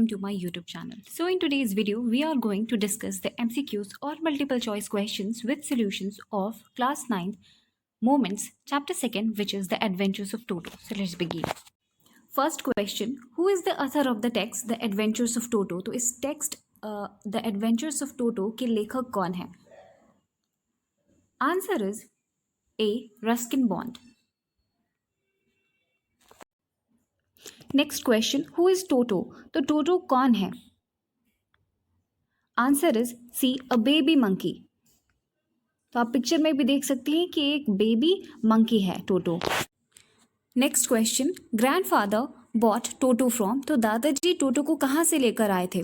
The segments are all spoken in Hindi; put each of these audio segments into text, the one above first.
to my YouTube channel. So in today's video, we are going to discuss the MCQs or multiple choice questions with solutions of class 9th Moments, chapter 2nd, which is the Adventures of Toto. So let's begin. First question, who is the author of the text The Adventures of Toto? तो इस text The Adventures of Toto के लेखक कौन है? Answer is A. Ruskin Bond. Next question, who is Toto? तो टोटो कौन है? Answer is C, a baby monkey. तो आप पिक्चर में भी देख सकते हैं कि एक बेबी मंकी है Toto. Next question, grandfather bought Toto from? तो दादाजी टोटो को कहाँ से लेकर आए थे?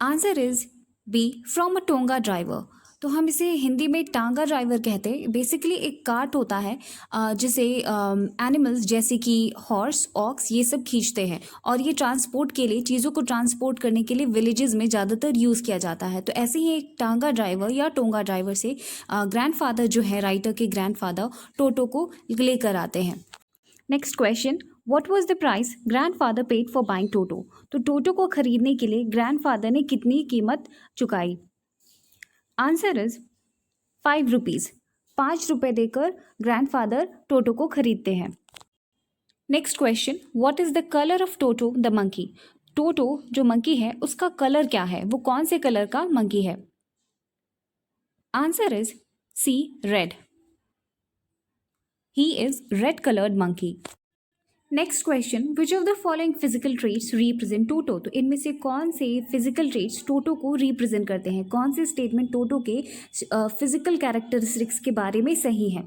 Answer is B, from a tonga driver. तो हम इसे हिंदी में टांगा ड्राइवर कहते हैं. बेसिकली एक कार्ट होता है जिसे एनिमल्स जैसे कि हॉर्स, ऑक्स ये सब खींचते हैं और ये ट्रांसपोर्ट के लिए, चीज़ों को ट्रांसपोर्ट करने के लिए विलेजेस में ज़्यादातर यूज़ किया जाता है. तो ऐसे ही एक टांगा ड्राइवर या टोंगा ड्राइवर से ग्रैंडफादर जो है, राइटर के ग्रैंडफादर टोटो को लेकर आते हैं. Next question, what was the price grandfather paid for buying Toto? तो टोटो को खरीदने के लिए ग्रैंडफादर ने कितनी कीमत चुकाई? Answer is 5 rupees. 5 रुपये देकर ग्रैंडफादर टोटो को खरीदते हैं. Next question, what is the colour of Toto the monkey? Toto जो मंकी है उसका कलर क्या है? वो कौन से कलर का मंकी है? Answer is C, red. He is red coloured monkey. Next question, which of the following physical traits represent Toto? तो इनमें से कौन से फिजिकल ट्रेट्स टोटो को रिप्रेजेंट करते हैं? कौन से स्टेटमेंट टोटो के फिजिकल कैरेक्टरिस्टिक्स के बारे में सही है?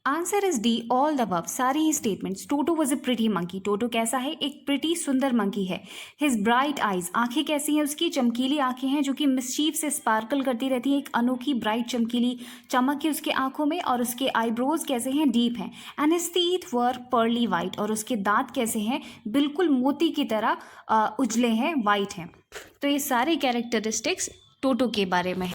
Answer is D, all the above. सारे ही statements. Toto was a pretty monkey. Toto कैसा है? एक प्रिटी सुंदर मंकी है. हिज ब्राइट आइज, आंखें कैसी हैं उसकी? चमकीली आंखें हैं जो कि मिस्चीफ से स्पार्कल करती रहती हैं. एक अनोखी ब्राइट चमकीली चमक है उसके आंखों में. और उसके आईब्रोज कैसे हैं? डीप हैं. And his teeth were pearly white. और उसके दांत कैसे हैं? बिल्कुल मोती की तरह उजले हैं, वाइट हैं. तो ये सारे कैरेक्टरिस्टिक्स टोटो के बारे में है.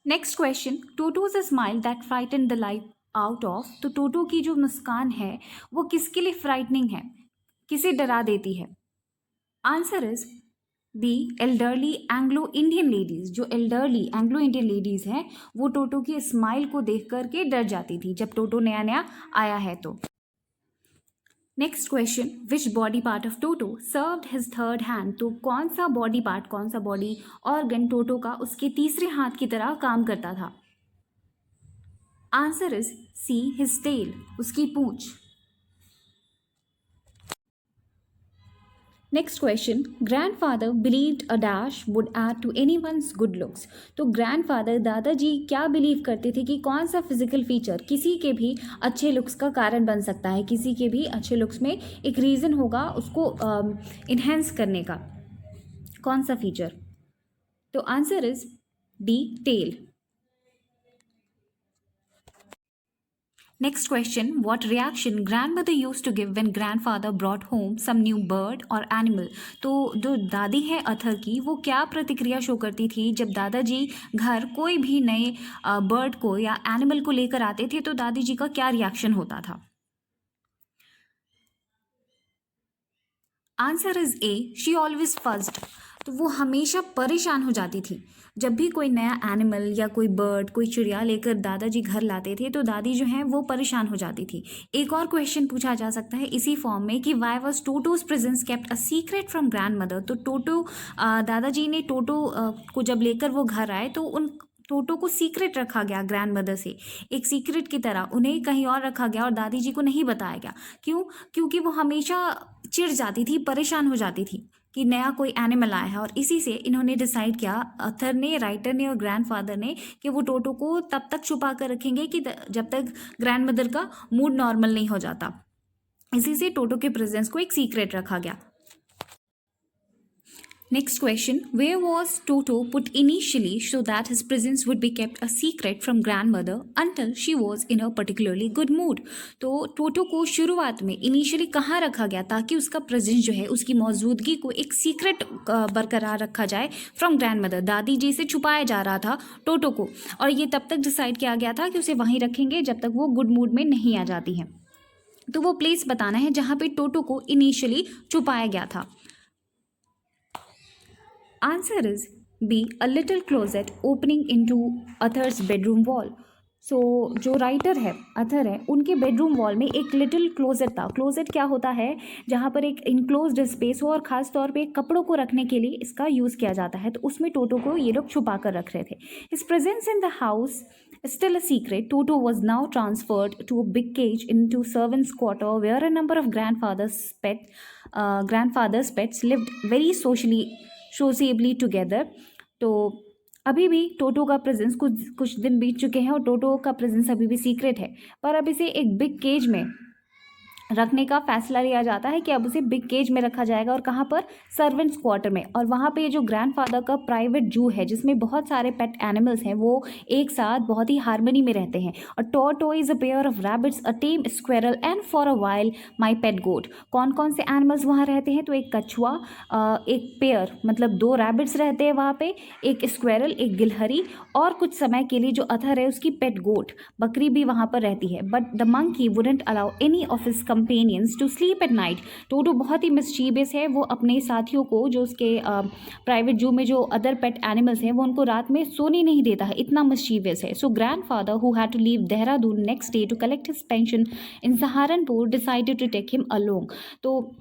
Next question, toto is a smile that frighten the life out of? तो टोटो की जो मुस्कान है वो किसके लिए फ्राइटनिंग है? किसे डरा देती है? Answer is B, elderly Anglo Indian ladies. जो एल्डरली एंग्लो इंडियन लेडीज हैं वो टोटो की स्माइल को देख करके डर जाती थी जब टोटो नया नया आया है तो. Next question, which body part of Toto served his third hand? तो कौन सा बॉडी पार्ट, कौन सा बॉडी ऑर्गन टोटो का उसके तीसरे हाथ की तरह काम करता था? Answer is C, his tail. उसकी पूंछ. Next question, grandfather believed a dash would add to anyone's good looks? तो ग्रैंडफादर, दादाजी क्या बिलीव करते थे कि कौन सा फिजिकल फीचर किसी के भी अच्छे लुक्स का कारण बन सकता है? किसी के भी अच्छे लुक्स में एक रीज़न होगा उसको इन्हेंस करने का. कौन सा फीचर? तो answer is D, tail. Next question, what reaction grandmother used to give when grandfather brought home some new bird or animal? तो जो दादी है अथर की, वो क्या प्रतिक्रिया शो करती थी जब दादाजी घर कोई भी नए बर्ड को या एनिमल को लेकर आते थे? तो दादी जी का क्या रिएक्शन होता था? Answer is A, she always फज्ड. तो वो हमेशा परेशान हो जाती थी. जब भी कोई नया एनिमल या कोई बर्ड, कोई चिड़िया लेकर दादाजी घर लाते थे तो दादी जो है वो परेशान हो जाती थी. एक और क्वेश्चन पूछा जा सकता है इसी फॉर्म में कि why was टोटोज presence kept a secret from grand mother? तो टोटो, दादाजी ने टोटो को जब लेकर वो घर आए तो उन टोटो को सीक्रेट रखा गया ग्रैंड मदर से, एक सीक्रेट की तरह उन्हें कहीं और रखा गया और दादी जी को नहीं बताया गया. क्यों? क्योंकि वो हमेशा चिढ़ जाती थी, परेशान हो जाती थी कि नया कोई एनिमल आया है. और इसी से इन्होंने डिसाइड किया, अथर ने, राइटर ने और ग्रैंडफादर ने, कि वो टोटो को तब तक छुपा कर रखेंगे कि जब तक ग्रैंड मदर का मूड नॉर्मल नहीं हो जाता. इसी से टोटो के प्रेजेंस को एक सीक्रेट रखा गया. Next question, where was Toto put initially so that his presence would be kept a secret from grandmother until she was in a particularly good mood? तो टोटो को शुरुआत में इनिशियली कहाँ रखा गया ताकि उसका प्रेजेंस जो है, उसकी मौजूदगी को एक सीक्रेट बरकरार रखा जाए फ्रॉम ग्रैंडमदर? दादी जी से छुपाया जा रहा था टोटो को और ये तब तक डिसाइड किया गया था कि उसे वहीं रखेंगे जब तक वो गुड मूड में नहीं आ जाती हैं. तो वो प्लेस बताना है जहाँ पे टोटो को इनिशियली छुपाया गया था। Answer is B, a little closet opening into author's bedroom wall. So जो राइटर है, अथर है, उनके बेडरूम वॉल में एक लिटिल क्लोजेट था। क्लोजेट क्या होता है? जहाँ पर एक इनक्लोज्ड स्पेस हो और ख़ास तौर पे कपड़ों को रखने के लिए इसका यूज़ किया जाता है। तो उसमें टोटो को ये लोग छुपा कर रख रहे थे। His presence in the house still a secret. Toto was now transferred to a big cage into servants' quarter, where a number of grandfather's pets lived very sociably together. तो अभी भी टोटो का प्रेजेंस कुछ कुछ दिन बीत चुके हैं और टोटो का प्रेजेंस अभी भी सीक्रेट है, पर अब इसे एक बिग केज में रखने का फैसला लिया जाता है कि अब उसे बिग केज में रखा जाएगा। और कहाँ पर? सर्वेंट्स क्वार्टर में। और वहाँ पे जो ग्रैंडफादर का प्राइवेट जू है जिसमें बहुत सारे पेट एनिमल्स हैं, वो एक साथ बहुत ही हार्मनी में रहते हैं। और tortoise, a pair of rabbits, a tame squirrel and for a while my pet goat. कौन कौन से एनिमल्स वहाँ रहते हैं? तो एक कछुआ, एक पेयर मतलब 2 रैबिट्स रहते हैं वहाँ पे, एक स्क्वेरल, एक गिलहरी, और कुछ समय के लिए जो अथर है उसकी पेट गोट बकरी भी वहाँ पर रहती है। But the monkey wouldn't allow any of his companions to sleep at night. Toto बहुत ही मिस्चीवियस है, वो अपने साथियों को, जो उसके प्राइवेट जू में जो अदर पेट एनिमल्स हैं, वो उनको रात में सोने नहीं देता है, इतना मिस्चीवियस है। So grandfather, who had to leave Dehradun next day to collect his pension in Saharanpur, decided to take him along. तो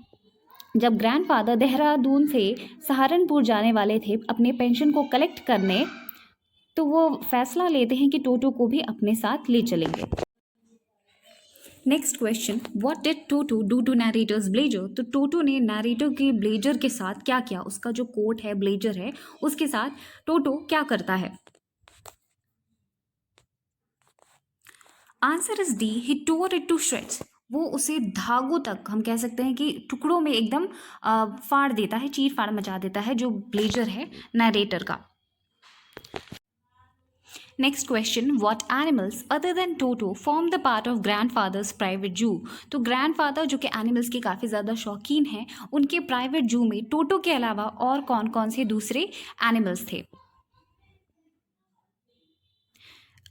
जब ग्रैंडफादर देहरादून से सहारनपुर जाने वाले थे अपने पेंशन को कलेक्ट करने, तो वो फैसला लेते हैं कि टोटो को भी अपने साथ ले चलेंगे। Next question, what did Toto do to narrator's blazer? तो टोटो ने नरेटर के ब्लेजर के साथ क्या किया? उसका जो कोट है, ब्लेजर है, उसके साथ टोटो क्या करता है? Answer is D, he tore it to shreds. वो उसे धागों तक, हम कह सकते हैं कि टुकड़ों में एकदम फाड़ देता है, चीर फाड़ मचा देता है जो ब्लेजर है नरेटर का। Next question, what animals other than toto form the part of grandfathers private जू? तो ग्रैंडफादर जो कि एनिमल्स के काफ़ी ज़्यादा शौकीन हैं, उनके प्राइवेट जू में टोटो के अलावा और कौन कौन से दूसरे एनिमल्स थे?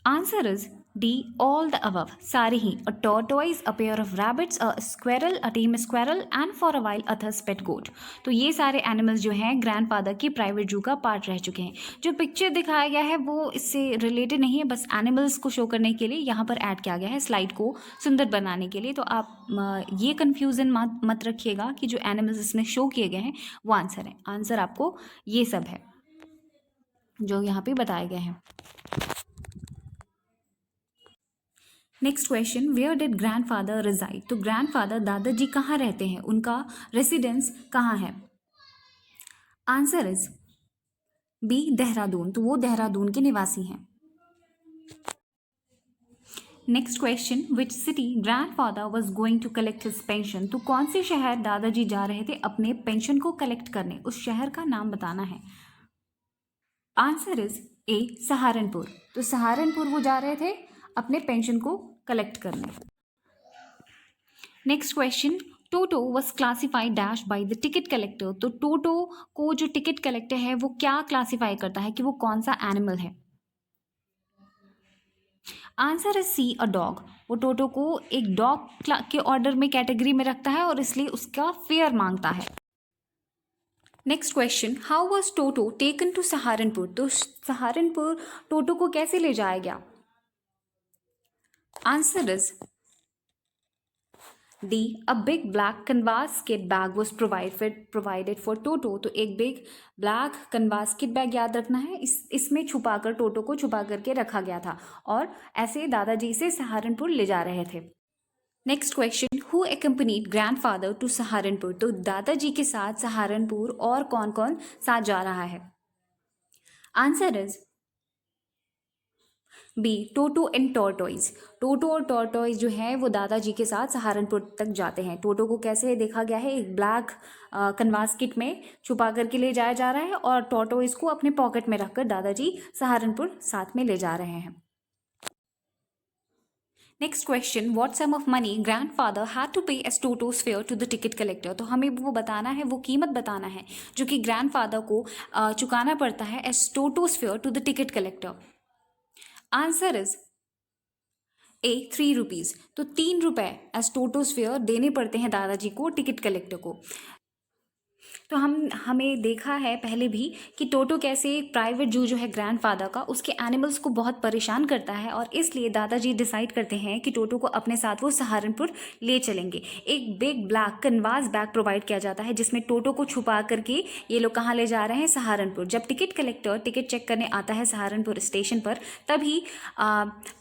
Answer is D, all the above, सारे ही। A tortoise, a pair of rabbits, a squirrel, a tame squirrel and for a while author's pet goat. तो ये सारे एनिमल्स जो हैं ग्रैंडफादर की प्राइवेट जू का पार्ट रह चुके हैं। जो पिक्चर दिखाया गया है वो इससे रिलेटेड नहीं है, बस एनिमल्स को शो करने के लिए यहाँ पर ऐड किया गया है, स्लाइड को सुंदर बनाने के लिए। तो आप ये कन्फ्यूज़न मत रखिएगा कि जो एनिमल्स इसमें शो किए गए हैं वो आंसर है। आंसर आपको ये सब है जो यहाँ पे बताए गए हैं। Next question, where did grandfather reside? तो ग्रैंडफादर, दादाजी कहाँ रहते हैं, उनका रेसिडेंस कहाँ है? Answer is B, Dehradun. तो वो देहरादून के निवासी हैं। Next question, which city grandfather was going to collect his pension? तो कौन से शहर दादाजी जा रहे थे अपने पेंशन को कलेक्ट करने? उस शहर का नाम बताना है। आंसर इज ए, सहारनपुर। तो सहारनपुर वो जा रहे थे अपने पेंशन को कलेक्ट करने। Next question, Toto was classified dash by the ticket collector? तो टोटो को जो टिकट कलेक्टर है वो क्या क्लासीफाई करता है कि वो कौन सा एनिमल है? Answer is C, a dog. वो टोटो को एक डॉग के ऑर्डर में, कैटेगरी में रखता है और इसलिए उसका फेयर मांगता है। Next question, how was Toto taken to Saharanpur? तो सहारनपुर टोटो को कैसे ले जाया गया? Answer is D, a big black canvas kit bag was provided for Toto. तो एक big black canvas kit bag याद रखना है, इसमें छुपा कर, टोटो को छुपा करके रखा गया था और ऐसे दादाजी से सहारनपुर ले जा रहे थे। Next question, who accompanied grandfather to Saharanpur? तो दादाजी के साथ सहारनपुर और कौन कौन साथ जा रहा है? Answer is B, Toto and tortoise. Toto और टॉर्टोइज जो है वो दादाजी के साथ सहारनपुर तक जाते हैं। टोटो को कैसे देखा गया है? एक ब्लैक कन्वास किट में छुपा करके ले जाया जा रहा है और टॉर्टोइज को अपने पॉकेट में रखकर दादाजी सहारनपुर साथ में ले जा रहे हैं। Next question, what sum of money grandfather had to pay as Toto's fare to the ticket collector? तो हमें वो बताना है, वो कीमत बताना है जो कि ग्रैंडफादर को चुकाना पड़ता है as Toto's fare to the ticket collector. Answer is ₹3। तो 3 रुपए एज टोटोस फेयर देने पड़ते हैं दादाजी को टिकट कलेक्टर को। तो हमें देखा है पहले भी कि टोटो कैसे प्राइवेट जू जो है ग्रैंडफादर का उसके एनिमल्स को बहुत परेशान करता है, और इसलिए दादाजी डिसाइड करते हैं कि टोटो को अपने साथ वो सहारनपुर ले चलेंगे। एक big black canvas bag provide किया जाता है जिसमें टोटो को छुपा करके ये लोग कहाँ ले जा रहे हैं, सहारनपुर। जब टिकट कलेक्टर टिकट चेक करने आता है सहारनपुर स्टेशन पर, तभी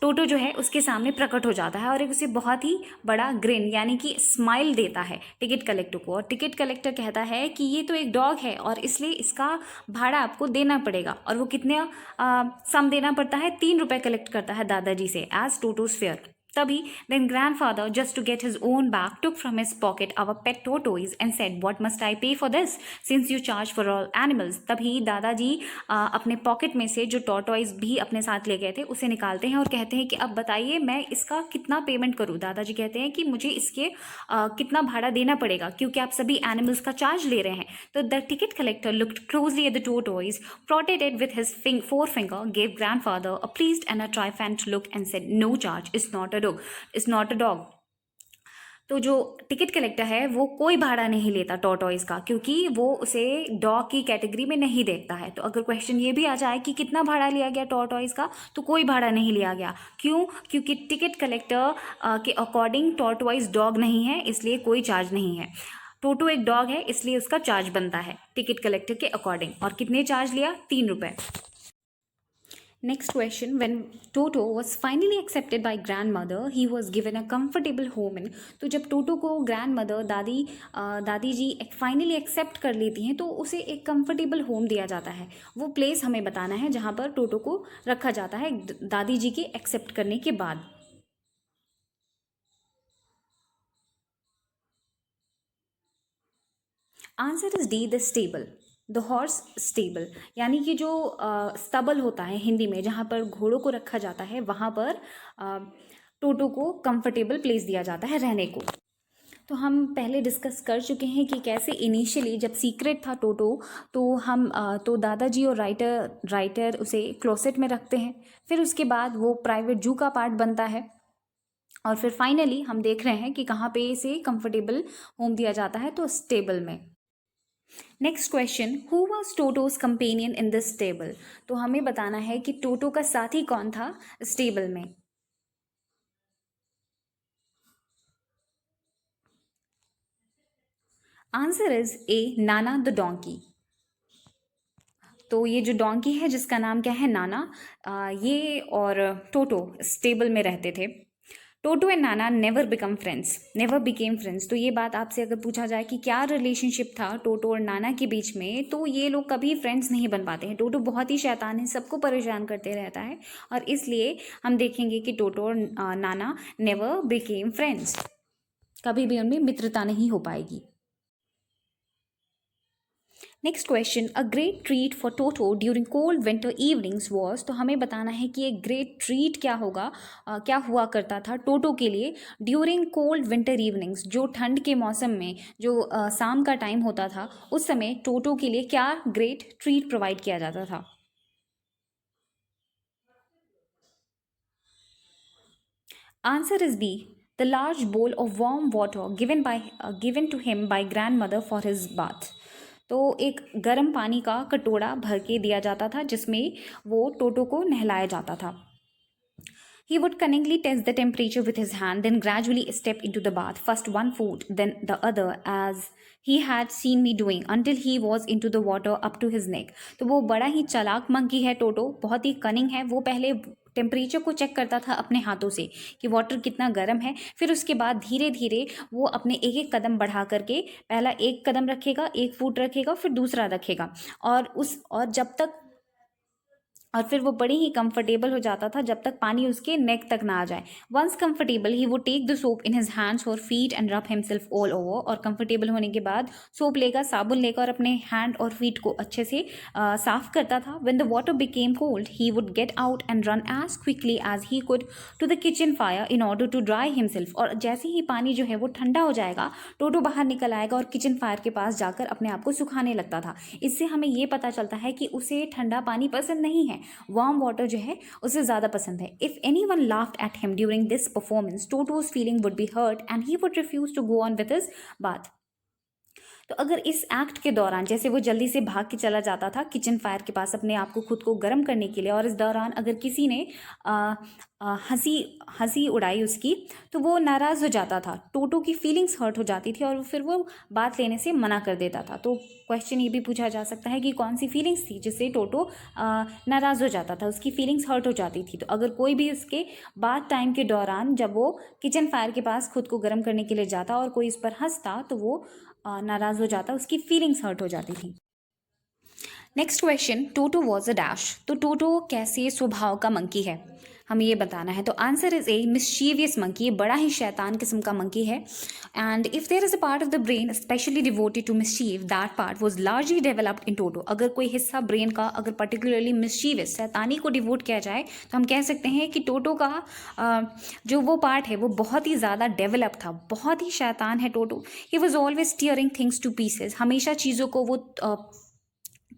टोटो जो है उसके सामने प्रकट हो जाता है और एक उसे बहुत ही बड़ा ग्रिन यानी कि स्माइल देता है टिकट कलेक्टर को। और टिकट कलेक्टर कहता है कि ये तो एक डॉग है और इसलिए इसका भाड़ा आपको देना पड़ेगा। और वो कितने सम देना पड़ता है, 3 रुपए कलेक्ट करता है दादाजी से एज टोटोस फेयर। तभी then grandfather, just to get his own bag, took from his pocket our pet tortoise and said, what must I pay for this since you charge for all animals। तभी दादाजी अपने पॉकेट में से जो टॉर्टोइज भी अपने साथ ले गए थे उसे निकालते हैं और कहते हैं कि अब बताइए मैं इसका कितना पेमेंट करूं। दादाजी कहते हैं कि मुझे इसके कितना भाड़ा देना पड़ेगा क्योंकि आप सभी एनिमल्स का चार्ज ले रहे हैं। तो the ticket collector looked closely at the tortoise, prodded it with his forefinger, gave grandfather a pleased and a triumphant look and said, no charge, it's not a dog। तो जो टिकट कलेक्टर है वो कोई भाड़ा नहीं लेता टॉर्टोइज का क्योंकि वो उसे डॉग की कैटेगरी में नहीं देखता है। तो अगर क्वेश्चन ये भी आ जाए कि कितना भाड़ा लिया गया टॉर्टोइज का, तो कोई भाड़ा नहीं लिया गया। क्यों? क्योंकि टिकट कलेक्टर के अकॉर्डिंग टॉर्टोइज डॉग नहीं है, इसलिए कोई चार्ज नहीं है। टोटो एक डॉग है इसलिए उसका चार्ज बनता है टिकट कलेक्टर के अकॉर्डिंग। और कितने चार्ज लिया? 3 रुपए। Next question, when Toto was finally accepted by grandmother, he was given a comfortable home in। तो जब टोटो को grandmother दादी जी फाइनली एक्सेप्ट कर लेती हैं तो उसे एक कंफर्टेबल होम दिया जाता है। वो प्लेस हमें बताना है जहाँ पर टोटो को रखा जाता है दादी जी के एक्सेप्ट करने के बाद। Answer is D, the stable, the horse stable. यानी कि जो स्टबल होता है हिंदी में जहाँ पर घोड़ों को रखा जाता है वहाँ पर टोटो को कंफर्टेबल प्लेस दिया जाता है रहने को। तो हम पहले डिस्कस कर चुके हैं कि कैसे इनिशियली जब सीक्रेट था टोटो तो दादाजी और राइटर उसे क्लोसेट में रखते हैं, फिर उसके बाद वो प्राइवेट जू का पार्ट बनता है और फिर फाइनली हम देख रहे हैं कि कहाँ पे इसे कंफर्टेबल होम दिया जाता है, तो स्टेबल में। Next question, who was टोटोज companion in this stable. तो हमें बताना है कि टोटो का साथी कौन था स्टेबल में। Answer is A, Nana the donkey. तो ये जो डोंकी है जिसका नाम क्या है, नाना, ये और टोटो स्टेबल में रहते थे। टोटो and Nana never became friends. तो ये बात आपसे अगर पूछा जाए कि क्या रिलेशनशिप था टोटो और नाना के बीच में, तो ये लोग कभी फ्रेंड्स नहीं बन पाते हैं। टोटो बहुत ही शैतान है, सबको परेशान करते रहता है और इसलिए हम देखेंगे कि टोटो और नाना नेवर बिकेम फ्रेंड्स, कभी भी उनमें मित्रता नहीं हो पाएगी। Next question, a great treat for Toto during cold winter evenings was. तो हमें बताना है कि एक ग्रेट ट्रीट क्या होगा, क्या हुआ करता था टोटो के लिए ड्यूरिंग कोल्ड विंटर इवनिंग्स। जो ठंड के मौसम में जो शाम का टाइम होता था उस समय टोटो के लिए क्या ग्रेट ट्रीट प्रोवाइड किया जाता था। Answer is B, the large bowl of warm water given to him by grandmother for his bath. तो एक गर्म पानी का कटोरा भर के दिया जाता था जिसमें वो टोटो को नहलाया जाता था। He would cunningly test the temperature with his hand, then gradually step into the bath, first one foot, then the other, as he had seen me doing, until he was into the water up to his neck। तो वो बड़ा ही चालाक मंकी है टोटो, बहुत ही कनिंग है। वो पहले टेम्परेचर को चेक करता था अपने हाथों से कि वाटर कितना गर्म है, फिर उसके बाद धीरे धीरे वो अपने एक एक कदम बढ़ा करके पहला एक कदम रखेगा, 1 फुट रखेगा, फिर दूसरा रखेगा और जब तक और फिर वो बड़ी ही कंफर्टेबल हो जाता था जब तक पानी उसके नेक तक ना आ जाए। Once comfortable he would take the soap in his hands और feet and rub himself all over. और कंफर्टेबल होने के बाद सोप लेगा, साबुन लेकर और अपने हैंड और फीट को अच्छे से साफ करता था। When the water became cold he would get out and run as quickly as he could to the kitchen fire in order to dry himself. और जैसे ही पानी जो है वो ठंडा हो जाएगा, टोटो बाहर निकल आएगा और किचन फायर के पास जाकर अपने आप को सुखाने लगता था। इससे हमें ये पता चलता है कि उसे ठंडा पानी पसंद नहीं है वार्म वाटर जो है उसे ज़्यादा पसंद है। If anyone laughed at him during this performance, Toto's feeling would be hurt and he would refuse to go on with his bath. तो अगर इस एक्ट के दौरान जैसे वो जल्दी से भाग के चला जाता था किचन फायर के पास अपने आप को खुद को गर्म करने के लिए, और इस दौरान अगर किसी ने हंसी हंसी उड़ाई उसकी, तो वो नाराज़ हो जाता था, टोटो की फीलिंग्स हर्ट हो जाती थी और फिर वो बात लेने से मना कर देता था। तो क्वेश्चन ये भी पूछा जा सकता है कि कौन सी फीलिंग्स थी जिससे टोटो नाराज़ हो जाता था, उसकी फीलिंग्स हर्ट हो जाती थी। तो अगर कोई भी उसके बात टाइम के दौरान जब वो किचन फायर के पास खुद को गर्म करने के लिए जाता और कोई उस पर हंसता, तो वो नाराज़ हो जाता, उसकी फीलिंग्स हर्ट हो जाती थी। Next question, toto was a dash. तो टोटो कैसे स्वभाव का मंकी है, हमें ये बताना है। तो answer is A mischievous monkey, बड़ा ही शैतान किस्म का मंकी है। And if there is a part of the brain specially devoted to mischief, that part was largely developed in Toto. अगर कोई हिस्सा ब्रेन का अगर पर्टिकुलरली मिस्चीवियस शैतानी को डिवोट किया जाए तो हम कह सकते हैं कि टोटो का जो वो पार्ट है वो बहुत ही ज़्यादा डेवलप था, बहुत ही शैतान है Toto. He was always tearing things to pieces, हमेशा चीज़ों को वो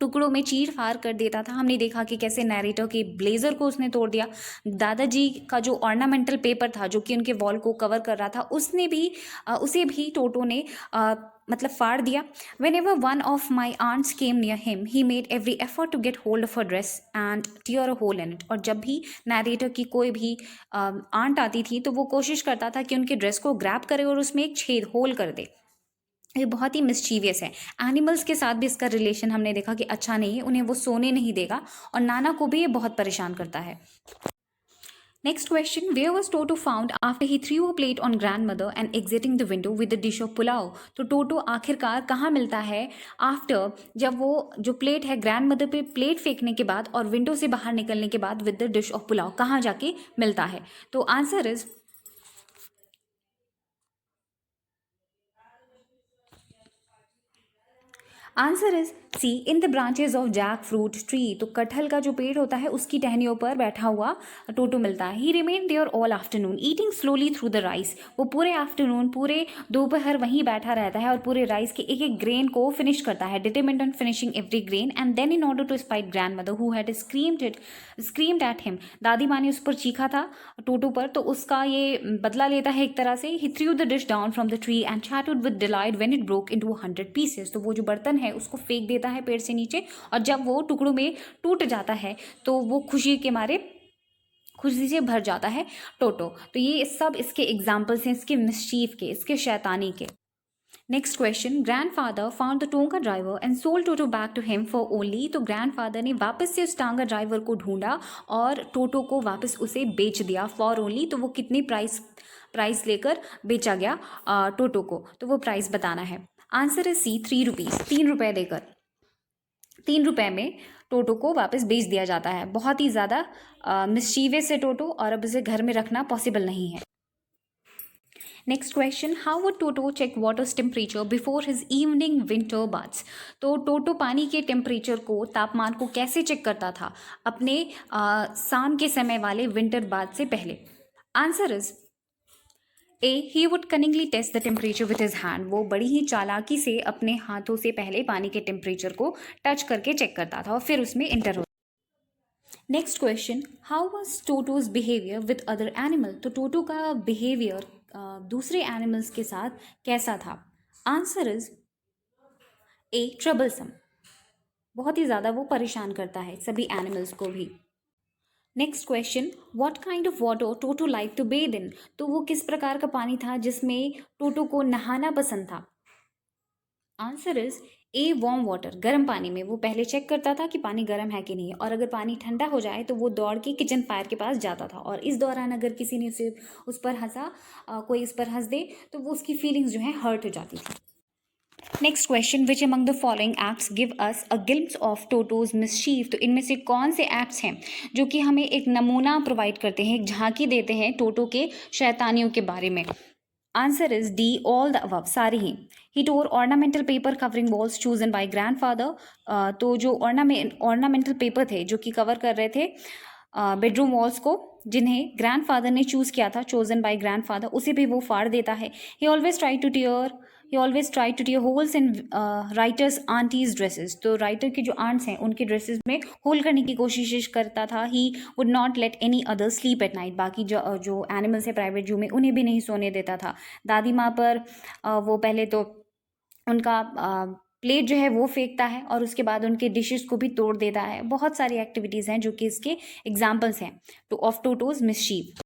टुकड़ों में चीर फाड़ कर देता था। हमने देखा कि कैसे नैरेटर के ब्लेज़र को उसने तोड़ दिया, दादाजी का जो ऑर्नामेंटल पेपर था जो कि उनके वॉल को कवर कर रहा था उसे भी टोटो ने मतलब फाड़ दिया। Whenever one of my aunts came near him he made every effort to get hold of a dress and tear a hole in it. और जब भी नैरेटर की कोई भी आंट आती थी तो वो कोशिश करता था कि उनके ड्रेस को ग्रैब करे और उसमें एक छेद होल कर दे। ये बहुत ही मिस्चीवियस है। एनिमल्स के साथ भी इसका रिलेशन हमने देखा कि अच्छा नहीं है, उन्हें वो सोने नहीं देगा और नाना को भी ये बहुत परेशान करता है। Next question, where was Toto found after he threw a plate on grandmother and exiting the window with the dish of pulao. तो टोटो आखिरकार कहाँ मिलता है आफ्टर, जब वो जो प्लेट है ग्रैंड मदर पे प्लेट फेंकने के बाद और विंडो से बाहर निकलने के बाद with the dish of pulao, कहाँ जाके मिलता है? तो answer is answer is C, in the branches of jackfruit tree. तो कटहल का जो पेड़ होता है उसकी टहनियों पर बैठा हुआ टोटो मिलता है। He remain there all afternoon eating slowly through the rice. वो पूरे आफ्टरनून, पूरे दोपहर वहीं बैठा रहता है और पूरे राइस के एक एक ग्रेन को फिनिश करता है, determined on finishing every grain. And then in order to spite grandmother who had screamed at him, दादी माँ ने उस पर चीखा था टोटो पर, तो उसका ये बदला लेता है एक तरह से। He threw the dish down from the tree and chattered with delight when it broke into 100 pieces. तो वो जो बर्तन है उसको फेंक देता है पेड़ से नीचे और जब वो टुकड़ों में टूट जाता है तो वो खुशी के मारे खुशी से भर जाता है टोटो। तो ये सब इसके एग्जाम्पल्स हैं, इसके मिस्चीफ के, इसके शैतानी के। Next question, grandfather found the tonga driver and sold Toto back to him for only. तो ग्रैंडफादर ने वापस से उस टांगा ड्राइवर को ढूंढा और टोटो को वापस उसे बेच दिया फॉर ओनली। तो वो कितनी प्राइस लेकर बेचा गया टोटो को, तो वो प्राइस बताना है। आंसर इज सी, 3 रुपीज़, 3 रुपये देकर, 3 रुपये में टोटो को वापस बेच दिया जाता है। बहुत ही ज़्यादा मिस्चीवियस है टोटो और अब इसे घर में रखना पॉसिबल नहीं है। Next question, how would Toto check water's temperature before his evening winter baths. तो टोटो पानी के टेम्परेचर को, तापमान को कैसे चेक करता था अपने शाम के समय वाले विंटर बाथ से पहले? Answer is A, he would cunningly test the temperature with his hand. वो बड़ी ही चालाकी से अपने हाथों से पहले पानी के टेम्परेचर को टच करके चेक करता था और फिर उसमें इंटर हो। Next question, how was टोटोज behaviour with other animal. तो टोटो का बिहेवियर दूसरे एनिमल्स के साथ कैसा था? Answer is A, troublesome. बहुत ही ज़्यादा वो परेशान करता है सभी एनिमल्स को भी। Next question, what kind of water Toto like to bathe in. तो वो किस प्रकार का पानी था जिसमें टोटो को नहाना पसंद था? Answer is A, warm water. गर्म पानी में वो पहले चेक करता था कि पानी गर्म है कि नहीं, और अगर पानी ठंडा हो जाए तो वो दौड़ के किचन फायर के पास जाता था और इस दौरान अगर किसी ने उस पर हंसा, कोई उस पर हंस दे तो वो उसकी फीलिंग्स जो है हर्ट हो जाती थी। Next question, which among the following acts give us a glimpse of टोटोज mischief. तो इनमें से कौन से एक्ट्स हैं जो कि हमें एक नमूना प्रोवाइड करते हैं, एक झांकी देते हैं टोटो के शैतानियों के बारे में? Answer is D, all the above, सारी ही tore ornamental paper covering walls chosen by grandfather. तो जो ऑर्नामेंटल पेपर थे जो कि कवर कर रहे थे बेडरूम वॉल्स को, जिन्हें ग्रैंडफादर ने चूज़ किया था, चोजन बाय ग्रैंडफादर, उसे भी वो फाड़ देता है। He always try to tear he always try to tear holes in writer's aunties dresses, तो राइटर की जो आंट्स हैं उनके ड्रेसेस में होल करने की कोशिश करता था. He would not let any other sleep at night, बाकी जो एनिमल्स है प्राइवेट जू में उन्हें भी नहीं सोने देता था. दादी माँ पर वो पहले तो उनका प्लेट जो है वो फेंकता है और उसके बाद उनके डिशेस को भी तोड़ देता है. बहुत सारी एक्टिविटीज़ हैं जो कि इसके एग्जाम्पल्स हैं two of Toto's mischief.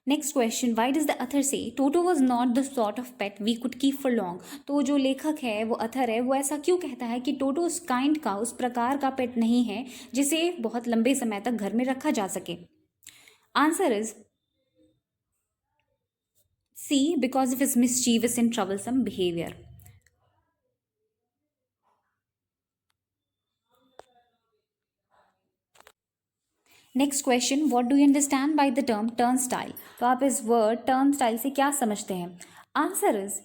Next question, why does the author say Toto was not the sort of pet we could keep for long. तो जो लेखक है वो अथर है वो ऐसा क्यों कहता है कि टोटो उस काइंड का, उस प्रकार का पेट नहीं है जिसे बहुत लंबे समय तक घर में रखा जा सके. Answer is C, because of his mischievous and troublesome behaviour. Next question, what do you understand by the term turnstile. तो आप इस वर्ड टर्न स्टाइल से क्या समझते हैं. Answer is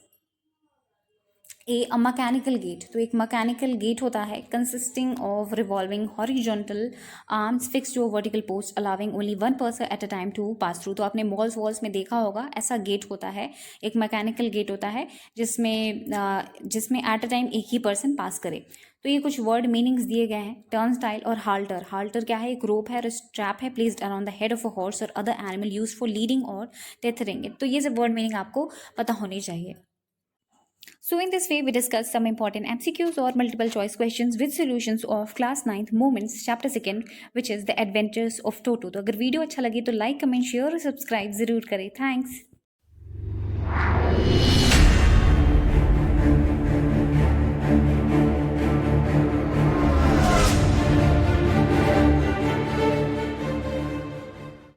a mechanical gate. तो एक मैकेनिकल गेट होता है consisting of revolving horizontal arms fix to vertical post allowing only one person at a time to pass through. तो आपने मॉल्स वॉल्स में देखा होगा ऐसा गेट होता है, एक मैकेनिकल गेट होता है जिसमें एट अ टाइम एक ही पर्सन पास करे. तो ये कुछ वर्ड मीनिंग्स दिए गए हैं. टर्न स्टाइल और हाल्टर. हाल्टर क्या है, एक रोप है और स्ट्रैप है placed around the head of a horse और other animal use for leading और टेथरिंग इट. तो ये सब वर्ड मीनिंग आपको पता होनी चाहिए. So in this way we discussed some important MCQs or multiple choice questions with solutions of class 9th Moments chapter 2nd which is the adventures of Toto. तो अगर वीडियो अच्छा लगे तो लाइक कमेंट शेयर और सब्सक्राइब जरूर करें. थैंक्स.